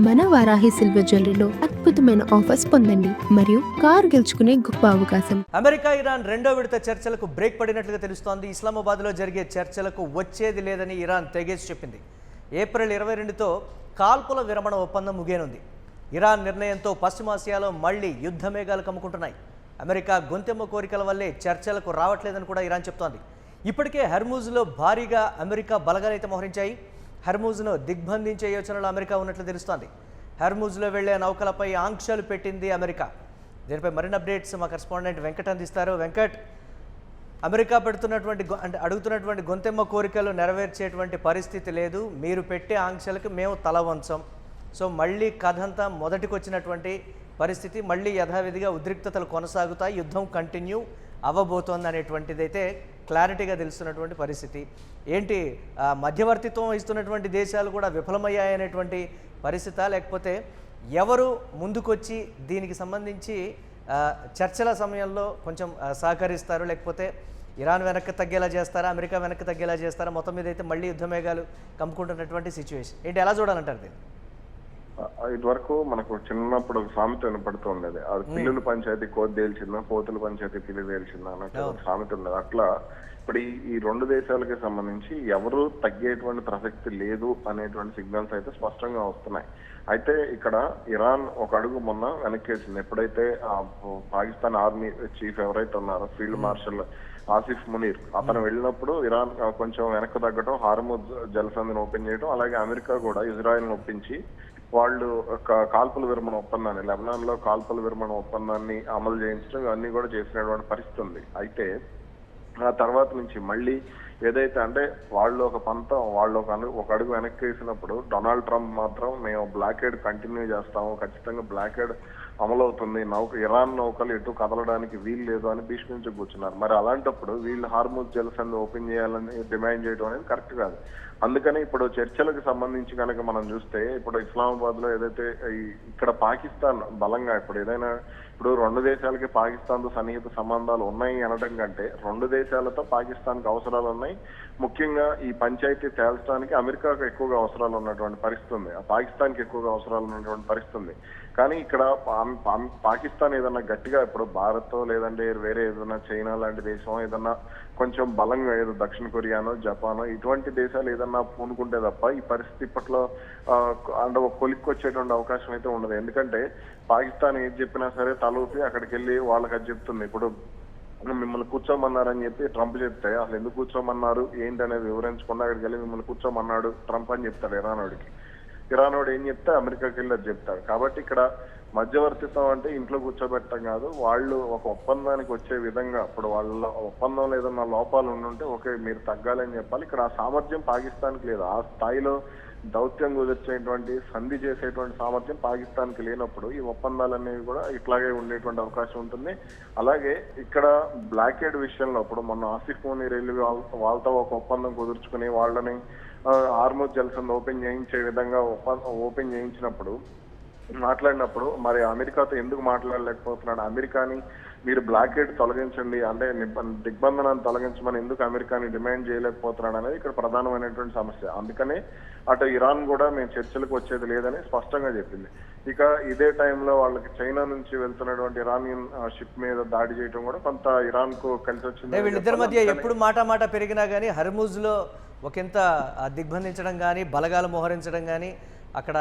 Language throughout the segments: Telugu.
మన వారాహి సిల్వర్ జ్యువెలరీలో అద్భుతమైన ఆఫర్స్ పొందండి మరియు కారు గెలుచుకునే గొప్ప అవకాశం. అమెరికా ఇరాన్ రెండో విడత చర్చలకు బ్రేక్ పడినట్లుగా తెలుస్తోంది. ఇస్లామాబాద్లో జరిగే చర్చలకు వచ్చేది లేదని ఇరాన్ తెగేసి చెప్పింది. ఏప్రిల్ 22తో కాల్పుల విరమణ ఒప్పందం ముగియనుంది. ఇరాన్ నిర్ణయంతో పశ్చిమాసియాలో మళ్లీ యుద్ధ మేఘాలు కమ్ముకుంటున్నాయి. అమెరికా గొంతెమ్మ కోరికల వల్లే చర్చలకు రావట్లేదని కూడా ఇరాన్ చెప్తోంది. ఇప్పటికే హర్మూజ్లో భారీగా అమెరికా బలగాలైతే మోహరించాయి. హర్మూజ్ను దిగ్బంధించే యోచనలో అమెరికా ఉన్నట్లు తెలుస్తోంది. హర్మూజ్లో వెళ్లే నౌకలపై ఆంక్షలు పెట్టింది అమెరికా. దీనిపై మరిన్ని అప్డేట్స్ మా కరెస్పాండెంట్ వెంకట్ అందిస్తారు. వెంకట్, అమెరికా అడుగుతున్నటువంటి గొంతెమ్మ కోరికలు నెరవేర్చేటువంటి పరిస్థితి లేదు, మీరు పెట్టే ఆంక్షలకు మేము తల వంచం. సో మళ్ళీ కథ అంతా మొదటికి వచ్చినటువంటి పరిస్థితి, మళ్ళీ యథావిధిగా ఉద్రిక్తతలు కొనసాగుతాయి, యుద్ధం కంటిన్యూ అవ్వబోతోంది అనేటువంటిది అయితే క్లారిటీగా తెలుస్తున్నటువంటి పరిస్థితి. ఏంటి మధ్యవర్తిత్వం ఇస్తున్నటువంటి దేశాలు కూడా విఫలమయ్యాయనేటువంటి పరిస్థితి, లేకపోతే ఎవరు ముందుకొచ్చి దీనికి సంబంధించి చర్చల సమయంలో కొంచెం సహకరిస్తారు, లేకపోతే ఇరాన్ వెనక్కి తగ్గేలా చేస్తారా, అమెరికా వెనక్కి తగ్గేలా చేస్తారా? మొత్తం మీద అయితే మళ్ళీ యుద్ధమేఘాలు కమ్ముకుంటున్నటువంటి సిచ్యువేషన్ ఏంటి, ఎలా చూడాలంటారు దీన్ని? ఇదివరకు మనకు చిన్నప్పుడు ఒక సామెత వినపడుతూ ఉండేది, అది పిల్లుల పంచాయతీ కోతి తేల్చిందా, పోతుల పంచాయతీ పిల్లి తేల్చిందా అన్నట్టు ఒక సామెత ఉండేది. అట్లా ఇప్పుడు ఈ రెండు దేశాలకి సంబంధించి ఎవరు తగ్గేటువంటి ప్రసక్తి లేదు అనేటువంటి సిగ్నల్స్ అయితే స్పష్టంగా వస్తున్నాయి. అయితే ఇక్కడ ఇరాన్ ఒక అడుగు మొన్న వెనక్కేసింది. ఎప్పుడైతే పాకిస్తాన్ ఆర్మీ చీఫ్ ఎవరైతే ఉన్నారో ఫీల్డ్ మార్షల్ ఆసిఫ్ మునీర్, అతను వెళ్ళినప్పుడు ఇరాన్ కొంచెం వెనక్కి తగ్గడం, హార్ముజ్ జలసంధిని ఓపెన్ చేయడం, అలాగే అమెరికా కూడా ఇజ్రాయెల్ ని ఒప్పించి వాళ్ళు కాల్పుల విరమణ ఒప్పందాన్ని, లెబనాన్ లో కాల్పుల విరమణ ఒప్పందాన్ని అమలు చేయించడం ఇవన్నీ కూడా చేసినటువంటి పరిస్థితి ఉంది. అయితే ఆ తర్వాత నుంచి మళ్ళీ ఏదైతే అంటే వాళ్ళు ఒక పంతం, వాళ్ళు ఒక అడుగు వెనక్కి వేసినప్పుడు డొనాల్డ్ ట్రంప్ మాత్రం మేము బ్లాకేడ్ కంటిన్యూ చేస్తాము, ఖచ్చితంగా బ్లాకేడ్ అమలవుతుంది, ఇరాన్ నౌకలు ఎటు కదలడానికి వీలు లేదు అని భీష్మించి కూర్చున్నారు. మరి అలాంటప్పుడు వీళ్ళు హార్ముజ్ జలసంధి ఓపెన్ చేయాలని డిమాండ్ చేయడం అనేది కరెక్ట్ కాదు. అందుకని ఇప్పుడు చర్చలకు సంబంధించి కనుక మనం చూస్తే, ఇప్పుడు ఇస్లామాబాద్ లో ఏదైతే ఇక్కడ పాకిస్తాన్ బలంగా ఇప్పుడు రెండు దేశాలకి పాకిస్తాన్ తో సన్నిహిత సంబంధాలు ఉన్నాయి అనడం కంటే రెండు దేశాలతో పాకిస్తాన్ కి అవసరాలు ఉన్నాయి. ముఖ్యంగా ఈ పంచాయతీ తేల్చడానికి అమెరికాకు ఎక్కువగా అవసరాలు ఉన్నటువంటి పరిస్థితి ఉంది, పాకిస్తాన్ కి ఎక్కువగా అవసరాలు ఉన్నటువంటి పరిస్థితి ఉంది. కానీ ఇక్కడ పాకిస్తాన్ ఏదన్నా గట్టిగా ఇప్పుడు భారత్ లేదంటే వేరే ఏదైనా చైనా లాంటి దేశం ఏదన్నా కొంచెం బలంగా ఏదో దక్షిణ కొరియానో జపానో ఇటువంటి దేశాలు ఏదన్నా పూనుకుంటే తప్ప ఈ పరిస్థితి ఇప్పట్లో అంటే ఒక కొలిక్కి వచ్చేటువంటి అవకాశం అయితే ఉండదు. ఎందుకంటే పాకిస్తాన్ ఏది చెప్పినా సరే తలూపి అక్కడికి వెళ్ళి వాళ్ళకి అది చెప్తుంది. ఇప్పుడు మిమ్మల్ని కూర్చోమన్నారని చెప్పి ట్రంప్ చెప్తే అసలు ఎందుకు కూర్చోమన్నారు ఏంటి అనేది వివరించకుండా అక్కడికి వెళ్ళి మిమ్మల్ని కూర్చోమన్నాడు ట్రంప్ అని చెప్తాడు ఇరానోడికి. ఇరానోడు ఏం చెప్తే అమెరికాకి వెళ్ళి అది చెప్తాడు. కాబట్టి ఇక్కడ మధ్యవర్తిత్వం అంటే ఇంట్లో కూర్చోబెట్టడం కాదు, వాళ్ళు ఒక ఒప్పందానికి వచ్చే విధంగా, ఇప్పుడు వాళ్ళ ఒప్పందంలో ఏదన్నా లోపాలు ఉండుంటే ఓకే మీరు తగ్గాలి అని చెప్పాలి. ఇక్కడ ఆ సామర్థ్యం పాకిస్తాన్కి లేదు. ఆ స్థాయిలో దౌత్యం కుదిర్చేటువంటి సంధి చేసేటువంటి సామర్థ్యం పాకిస్తాన్కి లేనప్పుడు ఈ ఒప్పందాలు అనేవి కూడా ఇట్లాగే ఉండేటువంటి అవకాశం ఉంటుంది. అలాగే ఇక్కడ బ్లాకేడ్ విషయంలో ఇప్పుడు మొన్న ఆసిఫ్ మునీర్ వెళ్ళి వాళ్ళతో ఒక ఒప్పందం కుదుర్చుకుని వాళ్ళని హార్ముజ్ జలసంధి ఓపెన్ చేయించే విధంగా ఓపెన్ చేయించినప్పుడు మాట్లాడినప్పుడు మరి అమెరికాతో ఎందుకు మాట్లాడలేకపోతున్నాడు? అమెరికాని మీరు బ్లాకేడ్ తొలగించండి అంటే దిగ్బంధనాన్ని తొలగించమని ఎందుకు అమెరికాని డిమాండ్ చేయలేకపోతున్నాడు అనేది ఇక్కడ ప్రధానమైనటువంటి సమస్య. అందుకనే అటు ఇరాన్ కూడా మేము చర్చలకు వచ్చేది లేదని స్పష్టంగా చెప్పింది. ఇక ఇదే టైంలో వాళ్ళకి చైనా నుంచి వెళ్తున్నటువంటి ఇరానియన్ షిప్ మీద దాడి చేయడం కూడా కొంత ఇరాన్ కు కలిసి వచ్చింది. వీళ్ళిద్దరి మధ్య ఎప్పుడు మాట పెరిగినా కానీ హర్మూజ్ లో ఒకంత దిగ్బంధించడం కానీ, బలగాలు మోహరించడం కానీ, అక్కడ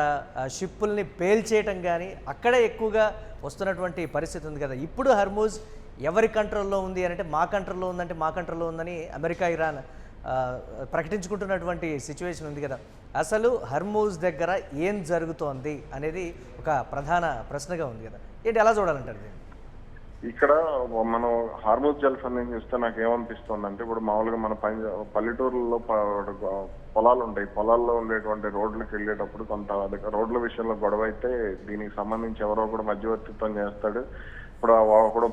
షిప్పుల్ని పేల్చేయటం కానీ అక్కడే ఎక్కువగా వస్తున్నటువంటి పరిస్థితి ఉంది కదా. ఇప్పుడు హర్మూజ్ ఎవరి కంట్రోల్లో ఉంది అంటే మా కంట్రోల్లో ఉందంటే మా కంట్రోల్లో ఉందని అమెరికా ఇరాన్ ప్రకటించుకుంటున్నటువంటి సిచ్యువేషన్ ఉంది కదా. అసలు హర్మూజ్ దగ్గర ఏం జరుగుతోంది అనేది ఒక ప్రధాన ప్రశ్నగా ఉంది కదా. ఏంటి ఎలా చూడాలంటారు? ఇక్కడ మనం హార్మూజ్ జలసంధిని చూస్తే నాకు ఏమనిపిస్తుంది అంటే, ఇప్పుడు మామూలుగా మన పల్లెటూరులో పొలాలు ఉంటాయి, పొలాల్లో ఉండేటువంటి రోడ్లకు వెళ్ళేటప్పుడు కొంత రోడ్ల విషయంలో గొడవ అయితే దీనికి సంబంధించి ఎవరో కూడా మధ్యవర్తిత్వం చేస్తాడు. ఇప్పుడు ఒకడు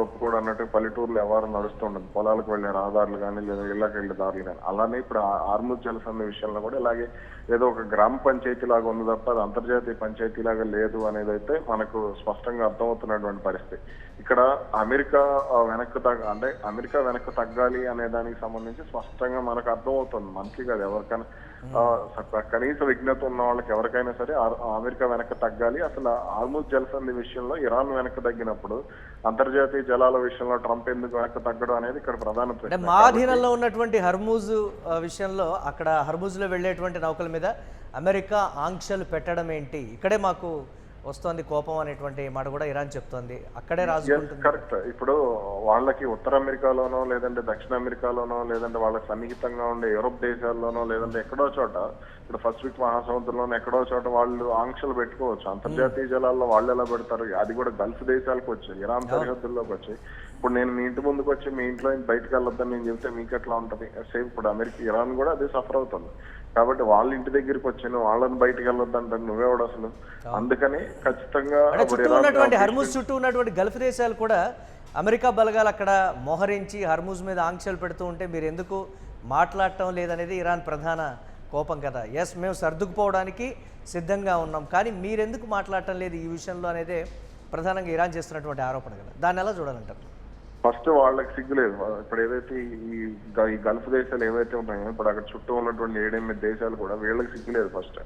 ఒప్పుకోడు అన్నట్టు పల్లెటూరులో ఎవరు నడుస్తుండదు, పొలాలకు వెళ్ళే రహదారులు కానీ లేదా ఇళ్ళకి వెళ్ళే దారులు కానీ. అలానే ఇప్పుడు హార్మూజ్ జలసంధి విషయంలో కూడా ఇలాగే ఏదో ఒక గ్రామ పంచాయతీ లాగా ఉంది తప్ప అది అంతర్జాతీయ పంచాయతీ లాగా లేదు అనేది అయితే మనకు స్పష్టంగా అర్థమవుతున్నటువంటి పరిస్థితి. ఇక్కడ అమెరికా వెనక్కి తగ్గాలి అనే దానికి సంబంధించి స్పష్టంగా మనకు అర్థమవుతుంది, మనకి కాదు ఎవరికైనా. కనీస విజ్ఞత ఉన్న వాళ్ళకి ఎవరికైనా సరే అమెరికా వెనక్కి తగ్గాలి. అసలు హార్మూజ్ జలసంధి విషయంలో ఇరాన్ వెనక్కి తగ్గినప్పుడు అంతర్జాతీయ జలాల విషయంలో ట్రంప్ ఎందుకు వెనక్కి తగ్గడం అనేది ఇక్కడ ప్రధాన అంటే ప్రశ్న. మా అధీనంలో ఉన్నటువంటి హర్మూజ్ విషయంలో అక్కడ హర్మూజ్లో వెళ్ళేటువంటి నౌకల మీద అమెరికా ఆంక్షలు పెట్టడం ఏంటి, ఇక్కడే మాకు వస్తోంది కోపం అనేటువంటి మాట కూడా ఇరాన్ చెప్తోంది. అక్కడే రాజుకుంటుంది. కరెక్ట్. ఇప్పుడు వాళ్ళకి ఉత్తర అమెరికాలోనో లేదంటే దక్షిణ అమెరికాలోనో లేదంటే వాళ్ళకి సన్నిహితంగా ఉండే యూరోప్ దేశాల్లోనో లేదంటే ఎక్కడో చోట ఇప్పుడు పసిఫిక్ మహాసముద్రంలోనో ఎక్కడో చోట వాళ్ళు ఆంక్షలు పెట్టుకోవచ్చు. అంతర్జాతీయ జలాల్లో వాళ్ళు ఎలా పెడతారు? అది కూడా గల్ఫ్ దేశాలకు వచ్చాయి, ఇరాన్ సరిహద్దుల్లోకి వచ్చాయి. ఇప్పుడు నేను మీ ఇంటి ముందుకు వచ్చి మీ ఇంట్లో బయటకు వెళ్ళొద్దని నేను చెప్తే మీకు ఎట్లా ఉంటది? సేమ్ ఇప్పుడు ఇరాన్ కూడా అదే సఫర్ అవుతుంది. కాబట్టి వాళ్ళ ఇంటి దగ్గరికి వచ్చాను, వాళ్ళని బయటకు వెళ్ళొద్దంటే నువ్వేవాడు అసలు? అందుకని ఖచ్చితంగా హర్మూజ్ చుట్టూ ఉన్నటువంటి గల్ఫ్ దేశాలు కూడా అమెరికా బలగాలు అక్కడ మోహరించి హర్మూజ్ మీద ఆంక్షలు పెడుతూ ఉంటే మీరు ఎందుకు మాట్లాడటం లేదనేది ఇరాన్ ప్రధాన కోపం కదా. ఎస్, మేము సర్దుకుపోవడానికి సిద్ధంగా ఉన్నాం, కానీ మీరెందుకు మాట్లాడటం లేదు ఈ విషయంలో అనేదే ప్రధానంగా ఇరాన్ చేస్తున్నటువంటి ఆరోపణ కదా. దాన్ని ఎలా చూడాలంటారు? ఫస్ట్ వాళ్ళకి సిగ్గులేదు. ఇప్పుడు ఏదైతే ఈ గల్ఫ్ దేశాలు ఏవైతే ఉన్నాయో ఇప్పుడు అక్కడ చుట్టూ ఉన్నటువంటి 7-8 దేశాలు కూడా వీళ్ళకి సిగ్గులేదు. ఫస్ట్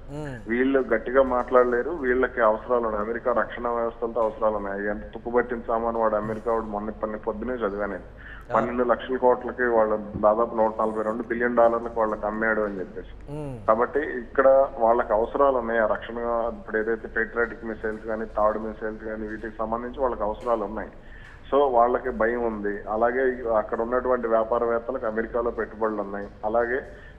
వీళ్ళు గట్టిగా మాట్లాడలేరు. వీళ్ళకి అవసరాలు ఉన్నాయి, అమెరికా రక్షణ వ్యవస్థలతో అవసరాలు ఉన్నాయి. ఎంత తుప్పుబట్టిన సామాను వాడు అమెరికా వాడు పొద్దునే చదివాను 12 లక్షల కోట్లకి వాళ్ళు దాదాపు $142 బిలియన్ వాళ్ళకి అమ్మాడు అని చెప్పేసి. కాబట్టి ఇక్కడ వాళ్ళకి అవసరాలు ఉన్నాయి. ఆ రక్షణ ఇప్పుడు ఏదైతే పెట్రాటిక్ మిసైల్స్ కానీ థర్డ్ మిసైల్స్ కానీ వీటికి సంబంధించి వాళ్ళకి అవసరాలు ఉన్నాయి. సో వాళ్ళకి భయం ఉంది. అలాగే అక్కడ ఉన్నటువంటి వ్యాపారవేత్తలకు అమెరికాలో పెట్టుబడులు ఉన్నాయి. అలాగే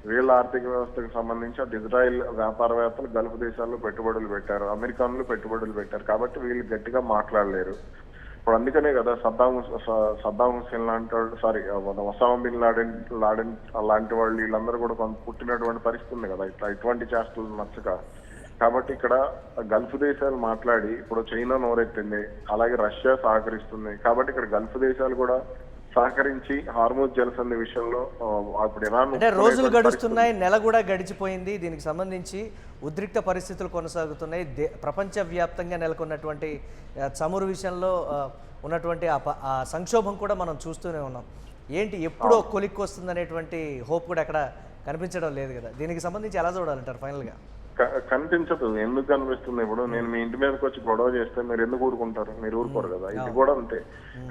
వీళ్ళ ఆర్థిక వ్యవస్థకు సంబంధించి అటు ఇజ్రాయెల్ వ్యాపారవేత్తలు గల్ఫ్ దేశాల్లో పెట్టుబడులు పెట్టారు, అమెరికాలో పెట్టుబడులు పెట్టారు. కాబట్టి వీళ్ళు గట్టిగా మాట్లాడలేరు. ఇప్పుడు అందుకనే కదా సద్దాం హుసేన్ లాంటి వాళ్ళు, ఒసామా బిన్ లాడెన్ లాంటి వాళ్ళు వీళ్ళందరూ కూడా కొంత పుట్టినటువంటి పరిస్థితి ఉంది కదా ఇటువంటి చేష్టలు నచ్చక. కాబట్టి ఇక్కడ గల్ఫ్ దేశాలు మాట్లాడి ఇప్పుడు చైనా నోరెత్తింది, అలాగే రష్యా సహకరిస్తుంది. కాబట్టి ఇక్కడ గల్ఫ్ దేశాలు కూడా సహకరించి హార్మూజ్ జలసంధి విషయంలో ఇప్పుడు ఇరాన్ అంటే రోజులు గడుస్తున్నాయి, నెల కూడా గడిచిపోయింది. దీనికి సంబంధించి ఉద్రిక్త పరిస్థితులు కొనసాగుతున్నాయి. ప్రపంచవ్యాప్తంగా నెలకొన్నటువంటి చమురు విషయంలో ఉన్నటువంటి ఆ సంక్షోభం కూడా మనం చూస్తూనే ఉన్నాం. ఏంటి ఎప్పుడో కొలిక్కి వస్తుంది అనేటువంటి హోప్ కూడా అక్కడ కనిపించడం లేదు కదా. దీనికి సంబంధించి ఎలా చూడాలంటారు ఫైనల్గా? కనిపించదు. ఎందుకు కనిపిస్తుంది? ఇప్పుడు నేను మీ ఇంటి మీదకి వచ్చి గొడవ చేస్తే మీరు ఎందుకు ఊరుకుంటారు? మీరు ఊరుకోరు కదా. ఇది కూడా అంతే.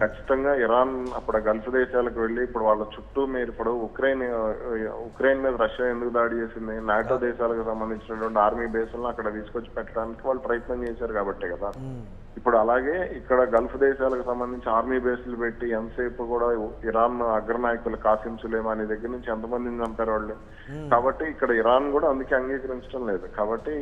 ఖచ్చితంగా ఇరాన్ అప్పుడు గల్ఫ్ దేశాలకు వెళ్ళి ఇప్పుడు వాళ్ళ చుట్టూ మీరు ఇప్పుడు ఉక్రెయిన్ మీద రష్యా ఎందుకు దాడి చేసింది? నాటో దేశాలకు సంబంధించినటువంటి ఆర్మీ బేస్లను అక్కడ తీసుకొచ్చి పెట్టడానికి వాళ్ళు ప్రయత్నం చేశారు కాబట్టే కదా. ఇప్పుడు అలాగే ఇక్కడ గల్ఫ్ దేశాలకు సంబంధించి ఆర్మీ బేస్లు పెట్టి ఎంతసేపు కూడా ఇరాన్ అగ్రనాయకులు కాసిం సులేమానీ దగ్గర నుంచి ఎంతమందిని చంపారు వాళ్ళు. కాబట్టి ఇక్కడ ఇరాన్ కూడా అందుకే అంగీకరించడం లేదు. కాబట్టి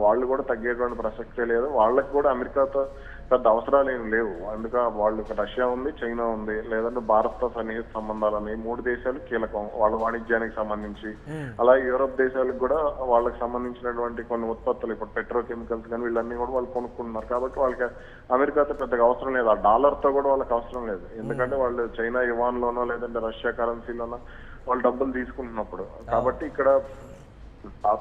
వాళ్ళు కూడా తగ్గేటువంటి ప్రసక్తే లేదు. వాళ్ళకి కూడా అమెరికాతో పెద్ద అవసరాలు ఏమి లేవు. అందుక వాళ్ళు రష్యా ఉంది, చైనా ఉంది, లేదంటే భారత్తో సన్నిహిత సంబంధాలు ఉన్నాయి. 3 దేశాలు కీలకం వాళ్ళ వాణిజ్యానికి సంబంధించి. అలాగే యూరోప్ దేశాలకు కూడా వాళ్ళకి సంబంధించినటువంటి కొన్ని ఉత్పత్తులు ఇప్పుడు పెట్రోకెమికల్స్ కానీ వీళ్ళన్నీ కూడా వాళ్ళు కొనుక్కుంటున్నారు. కాబట్టి వాళ్ళకి అమెరికాతో పెద్దగా అవసరం లేదు. ఆ డాలర్తో కూడా వాళ్ళకి అవసరం లేదు. ఎందుకంటే వాళ్ళు చైనా యువాన్ లోనో లేదంటే రష్యా కరెన్సీలోనో వాళ్ళు డబ్బులు తీసుకుంటున్నప్పుడు. కాబట్టి ఇక్కడ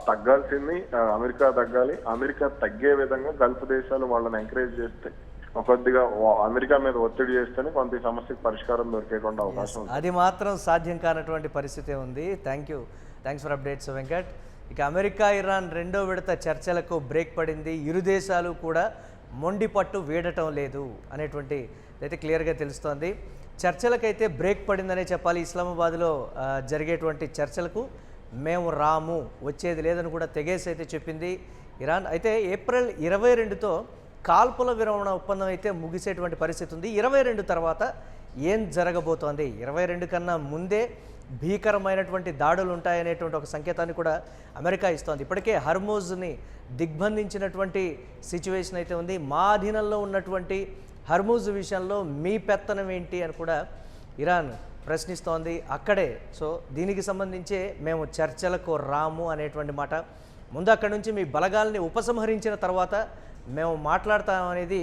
తగ్గాల్సింది అమెరికా తగ్గాలి. అమెరికా తగ్గే విధంగా గల్ఫ్ దేశాలు వాళ్ళని ఎంకరేజ్ చేస్తే కొద్దిగా అమెరికా మీద ఒత్తిడి చేస్తేనే కొంత సమస్యకు పరిష్కారం దొరికేటువంటి అవకాశం ఉంది. అది మాత్రం సాధ్యం కానటువంటి పరిస్థితి ఉంది. Thanks for updates Venkat. ఇక అమెరికా ఇరాన్ రెండో విడత చర్చలకు బ్రేక్ పడింది. ఇరు దేశాలు కూడా మొండి పట్టు వీడటం లేదు అనేటువంటి అయితే క్లియర్గా తెలుస్తోంది. చర్చలకైతే బ్రేక్ పడిందనే చెప్పాలి. ఇస్లామాబాద్లో జరిగేటువంటి చర్చలకు మేము రాము, వచ్చేది లేదని కూడా తెగేసి అయితే చెప్పింది ఇరాన్. అయితే ఏప్రిల్ 22తో కాల్పుల విరమణ ఒప్పందం అయితే ముగిసేటువంటి పరిస్థితి ఉంది. 22 తర్వాత ఏం జరగబోతోంది? 22 కన్నా ముందే భీకరమైనటువంటి దాడులు ఉంటాయనేటువంటి ఒక సంకేతాన్ని కూడా అమెరికా ఇస్తోంది. ఇప్పటికే హర్మూజ్ని దిగ్బంధించినటువంటి సిచ్యువేషన్ అయితే ఉంది. మా అధీనంలో ఉన్నటువంటి హర్మూజ్ విషయంలో మీ పెత్తనం ఏంటి అని కూడా ఇరాన్ ప్రశ్నిస్తోంది అక్కడే. సో దీనికి సంబంధించే మేము చర్చలకు రాము అనేటువంటి మాట. ముందు అక్కడి నుంచి మీ బలగాల్ని ఉపసంహరించిన తర్వాత మేము మాట్లాడతామనేది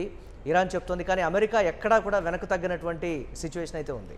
ఇరాన్ చెప్తోంది. కానీ అమెరికా ఎక్కడా కూడా వెనక్కు తగ్గినటువంటి సిచ్యువేషన్ అయితే ఉంది.